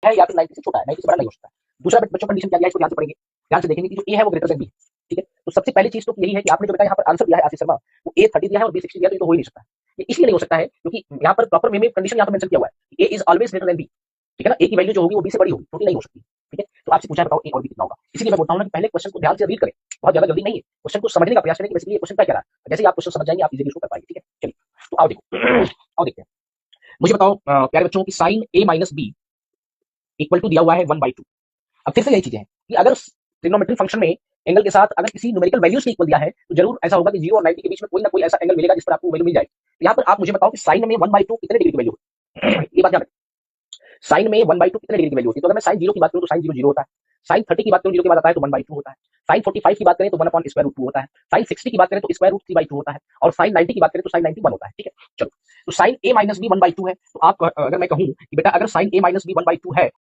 है या फिर 90 से छोटा है, 90 से बड़ा नहीं हो सकता है। दूसरा बच्चों कंडीशन क्या दिया है इसको ध्यान से पढ़ेंगे, ध्यान से देखेंगे कि जो ए है वो ग्रेटर देन बी है, ठीक है। तो सबसे पहली चीज तो यही है कि आपने जो बेटा यहाँ पर आंसर दिया है आशीष शर्मा, वो ए 30 दिया है और बी 60 दिया, तो ये तो हो ही नहीं सकता है। ये इसलिए नहीं हो सकता है क्योंकि यहाँ पर प्रॉपर वे में कंडीशन यहाँ पर मेंशन किया हुआ है, A is always greater than B, ठीक है ना। ए की वैल्यू जो होगी वो बी से बड़ी होगी, छोटी नहीं हो सकती, ठीक है। तो आपसे पूछा है बताओ ए और बी कितना होगा, इसीलिए मैं बोलता हूँ ना कि पहले क्वेश्चन को ध्यान से रीड करें, बहुत ज्यादा जल्दी नहीं है, क्वेश्चन को समझने का प्रयास करें कि बेसिकली ये क्वेश्चन क्या कह रहा है। जैसे ही आप क्वेश्चन समझ जाएंगे आप इजीली उसको कर पाएंगे, ठीक है। चलिए तो आओ देखो, आओ देखते हैं। मुझे बताओ प्यारे बच्चों की sine A minus B equal to दिया हुआ है 1/2। अब फिर से यही चीजें हैं कि अगर ट्रिग्नोमेट्रिक फंक्शन में एंगल के साथ अगर किसी न्यूमेरिकल वैल्यूज के इक्वल दिया है तो जरूर ऐसा होगा कि 0 और 90 के बीच में कोई ना कोई ऐसा एंगल मिलेगा जिस पर आपको वैल्यू मिल जाएगी। तो यहाँ पर आप मुझे बताओ कि साइन में 1/2 कितने डिग्री की वैल्यू है, ये बात याद रखें। साइन में 1/2 कितने डिग्री की वैल्यू होती है, तो अगर मैं साइन 0 की बात करूं तो साइन 0 0 होता है, साइन 30 की बात करूं 0 के बाद आता है तो 1/2 होता है, साइन 45 की बात करें तो 1/√2 होता है, साइन 60 की बात करें तो √3/2 होता है, और साइन 90 की बात करें तो साइन 90 1 होता है, ठीक है। चलो तो साइन a माइनस बी 1/2 है, तो आप अगर मैं कहूं कि बेटा अगर साइन a माइनस बी 1/2 है